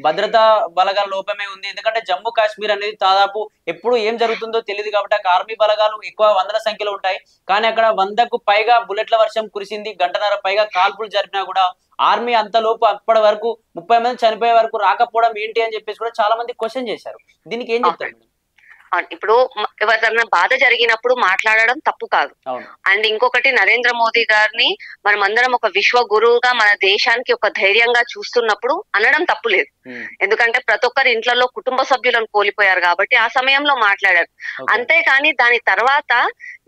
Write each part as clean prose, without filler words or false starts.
భద్రతా బలగాల లోపమే ఉంది. ఎందుకంటే జమ్మూ కాశ్మీర్ అనేది దాదాపు ఎప్పుడు ఏం జరుగుతుందో తెలియదు కాబట్టి అక్కడ ఆర్మీ బలగాలు ఎక్కువ వందల సంఖ్యలో ఉంటాయి. కానీ అక్కడ 100కు పైగా బుల్లెట్ల వర్షం కురిసింది. గంటన్నర పైగా కాల్పులు జరిపినా కూడా ఆర్మీ అంతలోపు అప్పటి వరకు 30 మంది చనిపోయే వరకు రాకపోవడం ఏంటి అని చెప్పేసి కూడా చాలా మంది క్వశ్చన్ చేశారు. దీనికి ఏం చెప్తారు మేడం? ఇప్పుడు ఎవరిదన్నా బాధ జరిగినప్పుడు మాట్లాడడం తప్పు కాదు. అండ్ ఇంకొకటి, నరేంద్ర మోదీ గారిని మనమందరం ఒక విశ్వ గురువుగా మన దేశానికి ఒక ధైర్యంగా చూస్తున్నప్పుడు అనడం తప్పు లేదు. ఎందుకంటే ప్రతి ఒక్కరి ఇంట్లో కుటుంబ సభ్యులను కోల్పోయారు కాబట్టి ఆ సమయంలో మాట్లాడారు. అంతేకాని దాని తర్వాత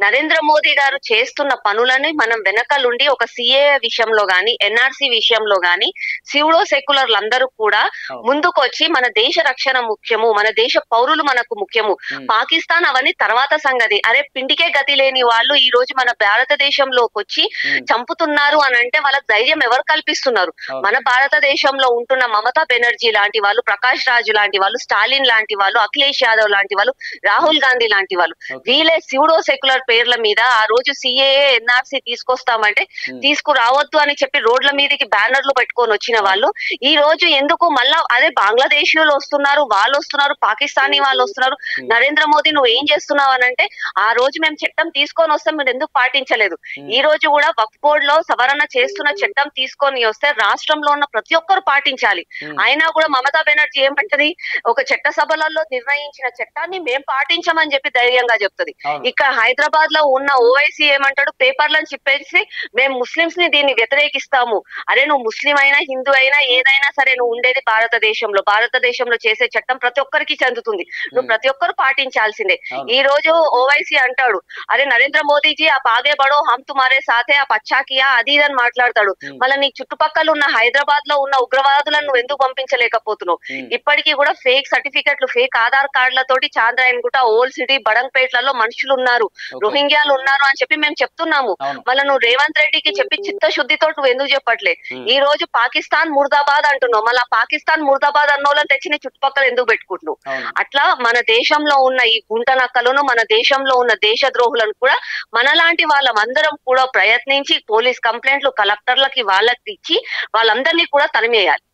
నరేంద్ర మోదీ గారు చేస్తున్న పనులని మనం వెనకలుండి ఒక సిఏ విషయంలో గాని, ఎన్ఆర్సి విషయంలో గాని సివిడో సెక్యులర్లు అందరూ కూడా ముందుకొచ్చి మన దేశ రక్షణ ముఖ్యము, మన దేశ పౌరులు మనకు ముఖ్యము, పాకిస్తాన్ అవన్నీ తర్వాత సంగతి, అరే పిండికే గతి లేని వాళ్ళు ఈ రోజు మన భారతదేశంలోకి వచ్చి చంపుతున్నారు అని అంటే వాళ్ళకి ధైర్యం ఎవరు కల్పిస్తున్నారు? మన భారతదేశంలో ఉంటున్న మమతా బెనర్జీ లాంటి వాళ్ళు, ప్రకాష్ రాజు లాంటి వాళ్ళు, స్టాలిన్ లాంటి వాళ్ళు, అఖిలేష్ యాదవ్ లాంటి వాళ్ళు, రాహుల్ గాంధీ లాంటి వాళ్ళు, వీళ్ళే సివిడో సెక్యులర్ పేర్ల మీద ఆ రోజు సిఏఏ ఎన్ఆర్సి తీసుకొస్తామంటే తీసుకురావద్దు అని చెప్పి రోడ్ల మీదకి బ్యానర్లు పెట్టుకొని వచ్చిన వాళ్ళు ఈ రోజు ఎందుకు మళ్ళా అదే బంగ్లాదేశీయులు వస్తున్నారు, వాళ్ళు వస్తున్నారు, పాకిస్తానీ వాళ్ళు వస్తున్నారు, నరేంద్ర మోదీ నువ్వు ఏం చేస్తున్నావు అని అంటే ఆ రోజు మేము చట్టం తీసుకొని వస్తాం, మీరు ఎందుకు పాటించలేదు? ఈ రోజు కూడా వక్ఫ్ బోర్డ్ లో సవరణ చేస్తున్న చట్టం తీసుకొని వస్తే రాష్ట్రంలో ఉన్న ప్రతి ఒక్కరు పాటించాలి. అయినా కూడా మమతా బెనర్జీ ఏమంటది, ఒక చట్ట సభలలో నిర్ణయించిన చట్టాన్ని మేము పాటించమని చెప్పి ధైర్యంగా చెప్తుంది. ఇక్కడ హైదరాబాద్ లో ఉన్న ఓవైసీ ఏమంటాడు, పేపర్లను చెప్పేసి మేము ముస్లింస్ ని దీన్ని వ్యతిరేకిస్తాము. అరే నువ్వు ముస్లిం అయినా హిందూ అయినా ఏదైనా సరే నువ్వు ఉండేది భారతదేశంలో, భారతదేశంలో చేసే చట్టం ప్రతి ఒక్కరికి చెందుతుంది, నువ్వు ప్రతి ఒక్కరు పాటించాల్సిందే. ఈ రోజు ఓవైసీ అంటాడు, అరే నరేంద్ర మోదీజీ ఆ పాగే బడో హమ్ తుమారే సాథే ఆ పచ్చాకియా అది అని మాట్లాడతాడు. మళ్ళీ నీ చుట్టుపక్కల ఉన్న హైదరాబాద్ లో ఉన్న ఉగ్రవాదులను నువ్వు ఎందుకు పంపించలేకపోతున్నావు? ఇప్పటికీ కూడా ఫేక్ సర్టిఫికెట్లు, ఫేక్ ఆధార్ కార్డులతోటి చాంద్రాయన్ గుట్ట, ఓల్డ్ సిటీ, బడంగ్పేట్లలో మనుషులు ఉన్నారు, రోహింగ్యాలు ఉన్నారు అని చెప్పి మేము చెప్తున్నాము. మళ్ళీ నువ్వు రేవంత్ రెడ్డికి చెప్పి చిత్తశుద్ధితో నువ్వు ఎందుకు చెప్పట్లే? ఈ రోజు పాకిస్తాన్ ముర్దాబాద్ అంటున్నావు, మళ్ళీ పాకిస్తాన్ ముర్దాబాద్ అన్నోళ్ళని తెచ్చి నీ చుట్టుపక్కల ఎందుకు పెట్టుకుంటున్నావు? అట్లా మన దేశంలో ఉన్న ఈ గుంటనక్కలను, మన దేశంలో ఉన్న దేశద్రోహులను కూడా మనలాంటి వాళ్ళందరం కూడా ప్రయత్నించి పోలీస్ కంప్లైంట్లు కలెక్టర్లకి వాళ్ళకి ఇచ్చి వాళ్ళందరినీ కూడా తరిమేయాలి.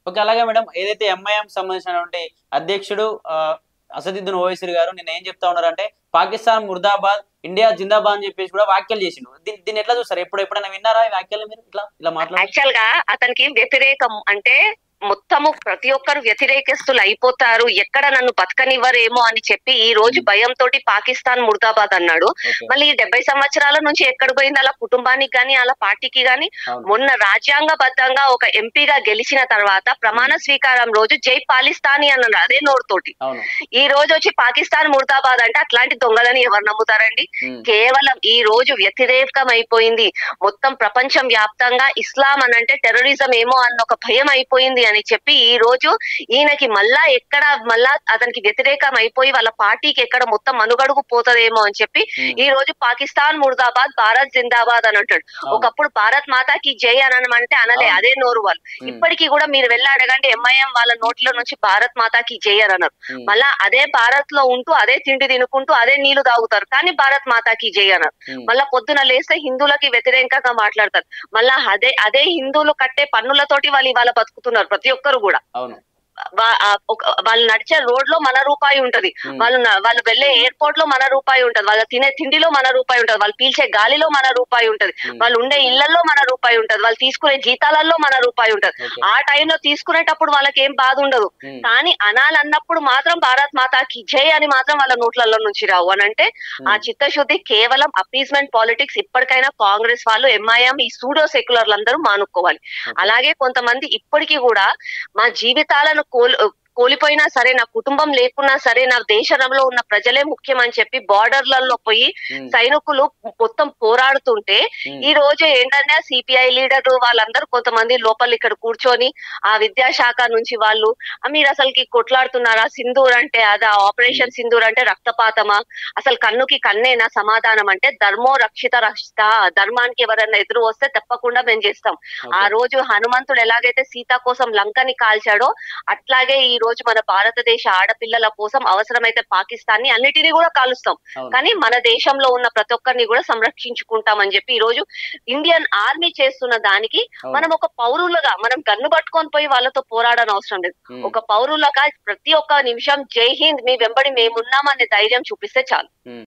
ఓకే, అలాగే మేడం, ఏదైతే ఎంఐఎం సంబంధించినటువంటి అధ్యక్షుడు అసదుద్దీన్ ఓవైసీ గారు నిన్న ఏం చెప్తా ఉన్నారంటే పాకిస్తాన్ ముర్దాబాద్, ఇండియా జిందాబాద్ అని చెప్పేసి కూడా వ్యాఖ్యలు చేసిండు. దీన్ని ఎట్లా చూస్తారు? ఎప్పుడైనా విన్నారా ఈ వ్యాఖ్యలు మీరు? ఇలా మాట్లాడారు. యాక్చువల్ గా అతనికి వ్యతిరేకం అంటే మొత్తము ప్రతి ఒక్కరు వ్యతిరేకస్తులు అయిపోతారు, ఎక్కడ నన్ను బతకనివ్వరేమో అని చెప్పి ఈ రోజు భయంతో పాకిస్తాన్ ముర్దాబాద్ అన్నాడు. మళ్ళీ 70 సంవత్సరాల నుంచి ఎక్కడ పోయింది అలా కుటుంబానికి గాని అలా పార్టీకి గాని? మొన్న రాజ్యాంగబద్ధంగా ఒక ఎంపీగా గెలిచిన తర్వాత ప్రమాణ స్వీకారం రోజు జై పాలిస్తానీ అన్నాడు అదే నోరుతోటి. ఈ రోజు వచ్చి పాకిస్తాన్ ముర్దాబాద్ అంటే అట్లాంటి దొంగలని ఎవరు నమ్ముతారండి? కేవలం ఈ రోజు వ్యతిరేకం అయిపోయింది మొత్తం ప్రపంచం వ్యాప్తంగా. ఇస్లాం అనంటే టెర్రరిజం ఏమో అన్న ఒక భయం అయిపోయింది అని చెప్పి ఈ రోజు ఈయనకి మళ్ళా అతనికి వ్యతిరేకం అయిపోయి వాళ్ళ పార్టీకి ఎక్కడ మొత్తం మనుగడుగు పోతదేమో అని చెప్పి ఈ రోజు పాకిస్తాన్ ముర్దాబాద్, భారత్ జిందాబాద్ అని అంటాడు. ఒకప్పుడు భారత్ మాతాకి జై అనమంటే అనలే అదే నోరు వాళ్ళు. ఇప్పటికీ కూడా మీరు వెళ్ళి అడగండి, ఎంఐఎం వాళ్ళ నోట్లో నుంచి భారత్ మాతాకి జై అని అన్నారు. మళ్ళా అదే భారత్ లో ఉంటూ అదే తిండి తినుకుంటూ అదే నీళ్లు తాగుతారు, కానీ భారత్ మాతాకి జై అన్నారు. మళ్ళా పొద్దున లేస్తే హిందువులకి వ్యతిరేకంగా మాట్లాడతారు. మళ్ళా అదే హిందువులు కట్టే పన్నులతోటి వాళ్ళు ఇవాళ బతుకుతున్నారు ప్రతి ఒక్కరు కూడా. వాళ్ళు నడిచే రోడ్ లో మన రూపాయి ఉంటది, వాళ్ళు వెళ్లే ఎయిర్పోర్ట్ లో మన రూపాయి ఉంటది, వాళ్ళు తినే తిండిలో మన రూపాయి ఉంటది, వాళ్ళు పీల్చే గాలిలో మన రూపాయి ఉంటది, వాళ్ళు ఉండే ఇళ్లలో మన రూపాయి ఉంటది, వాళ్ళు తీసుకునే జీతాలలో మన రూపాయి ఉంటది. ఆ టైంలో తీసుకునేటప్పుడు వాళ్ళకి ఏం బాధ ఉండదు, కానీ అనాలన్నప్పుడు మాత్రం భారత్ మాతాకి జై అని మాత్రం వాళ్ళ నోట్లలో నుంచి రావు అని అంటే ఆ చిత్తశుద్ధి కేవలం అపీస్మెంట్ పాలిటిక్స్. ఇప్పటికైనా కాంగ్రెస్ వాళ్ళు, ఎంఐఎం, ఈ సూడో సెక్యులర్లు అందరూ మానుకోవాలి. అలాగే కొంతమంది ఇప్పటికీ కూడా మా జీవితాలను కోల్పోయినా సరే, నా కుటుంబం లేకున్నా సరే, నా దేశంలో ఉన్న ప్రజలే ముఖ్యం అని చెప్పి బార్డర్లలో పోయి సైనికులు మొత్తం పోరాడుతుంటే ఈ రోజు ఏంటంటే సిపిఐ లీడర్ వాళ్ళందరూ కొంతమంది లోపల ఇక్కడ కూర్చొని ఆ విద్యాశాఖ నుంచి వాళ్ళు మీరు అసలుకి కొట్లాడుతున్నారా, సింధూర్ అంటే అదా, ఆపరేషన్ సింధూర్ అంటే రక్తపాతమా, అసలు కన్నుకి కన్నేనా సమాధానం అంటే ధర్మో రక్షిత రక్షిత, ధర్మానికి ఎవరైనా ఎదురు వస్తే తప్పకుండా మేము చేస్తాం. ఆ రోజు హనుమంతుడు ఎలాగైతే సీత కోసం లంకని కాల్చాడో అట్లాగే ఈ రోజు మన భారతదేశ ఆడపిల్లల కోసం అవసరమైతే పాకిస్తాన్ ని అన్నిటినీ కూడా కాలుస్తాం, కానీ మన దేశంలో ఉన్న ప్రతి ఒక్కరిని కూడా సంరక్షించుకుంటామని చెప్పి ఈ రోజు ఇండియన్ ఆర్మీ చేస్తున్న దానికి మనం ఒక పౌరులుగా మనం గన్ను పట్టుకొని పోయి వాళ్ళతో పోరాడని అవసరం లేదు. ఒక పౌరులుగా ప్రతి ఒక్క నిమిషం జై హింద్, మీ వెంబడి మేమున్నామనే ధైర్యం చూపిస్తే చాలు.